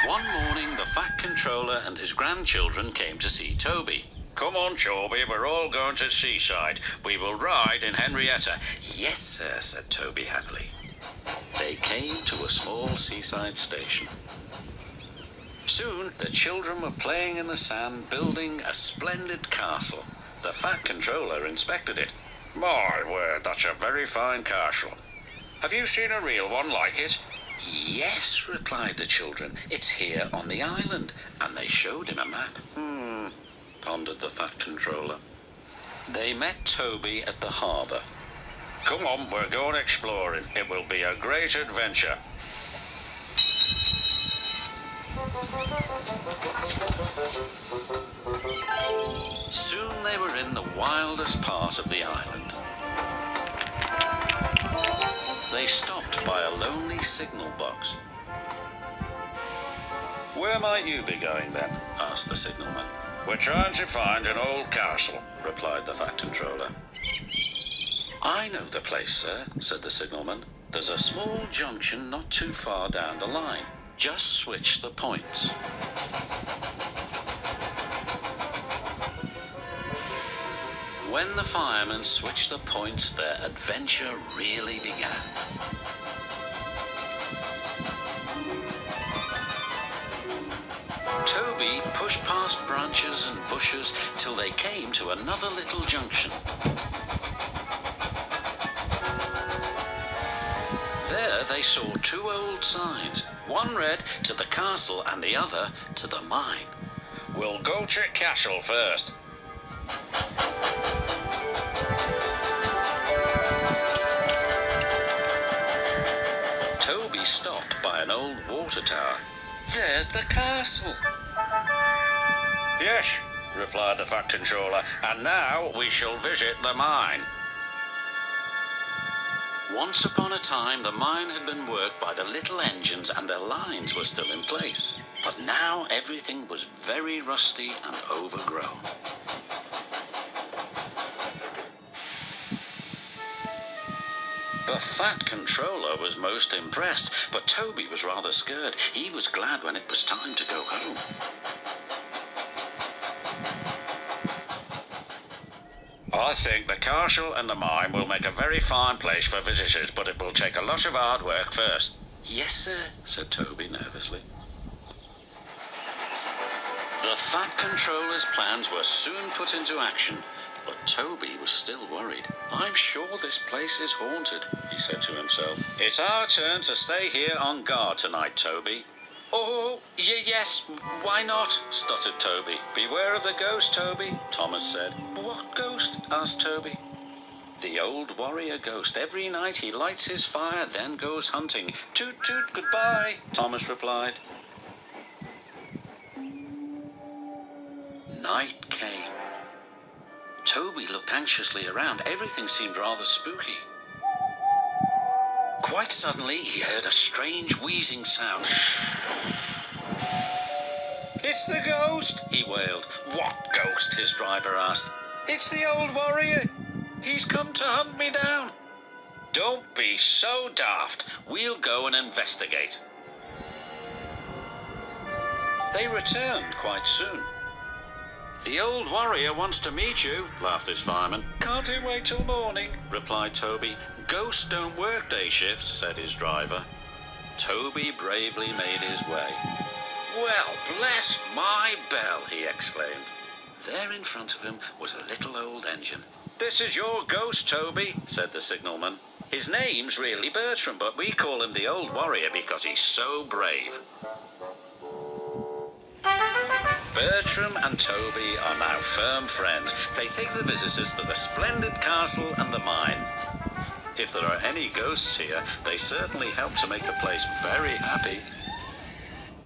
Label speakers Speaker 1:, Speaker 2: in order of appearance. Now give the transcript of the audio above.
Speaker 1: One morning, the Fat Controller and his grandchildren came to see Toby. "Come on, Toby, we're all going to Seaside. We will ride in Henrietta." "Yes, sir," said Toby happily. They came to a small seaside station. Soon, the children were playing in the sand, building a splendid castle. The Fat Controller inspected it. "My word, that's a very fine castle. Have you seen a real one like it?" "Yes," replied the children. "It's here on the island." And they showed him a map. Pondered the Fat Controller. They met Toby at the harbour. "Come on, we're going exploring. It will be a great adventure." Soon they were in the wildest part of the island. They stopped by a lonely signal box. "Where might you be going then?" asked the signalman. "We're trying to find an old castle," replied the Fat Controller. "I know the place, sir," said the signalman. "There's a small junction not too far down the line. Just switch the points." When the firemen switched the points, their adventure really began. Toby pushed past branches and bushes till they came to another little junction. There they saw two old signs. One read "To the castle" and the other "To the mine." "We'll go to castle first." Toby stopped by an old water tower. "There's the castle." "Yes," replied the Fat Controller, "and now we shall visit the mine." Once upon a time, the mine had been worked by the little engines and their lines were still in place. But now everything was very rusty and overgrown. The Fat Controller was most impressed, but Toby was rather scared. He was glad when it was time to go home. "I think the castle and the mine will make a very fine place for visitors, but it will take a lot of hard work first." "Yes, sir," said Toby nervously. The Fat Controller's plans were soon put into action, but Toby was still worried. "I'm sure this place is haunted," he said to himself. "It's our turn to stay here on guard tonight, Toby." "Oh, yes, why not?" stuttered Toby. "Beware of the ghost, Toby," Thomas said. "What ghost?" asked Toby. "The old warrior ghost. Every night he lights his fire, then goes hunting." "Toot toot, goodbye," Thomas replied. Night came. Toby looked anxiously around. Everything seemed rather spooky. Quite suddenly, he heard a strange wheezing sound. "It's the ghost!" he wailed. "What ghost?" his driver asked. "It's the old warrior. He's come to hunt me down." "Don't be so daft. We'll go and investigate." They returned quite soon. "The old warrior wants to meet you," laughed his fireman. "Can't he wait till morning?" replied Toby. "Ghosts don't work day shifts," said his driver. Toby bravely made his way. "Well, bless my bell," he exclaimed. There in front of him was a little old engine. "This is your ghost, Toby," said the signalman. "His name's really Bertram, but we call him the old warrior because he's so brave." Bertram and Toby are now firm friends. They take the visitors to the splendid castle and the mine. If there are any ghosts here, they certainly help to make the place very happy.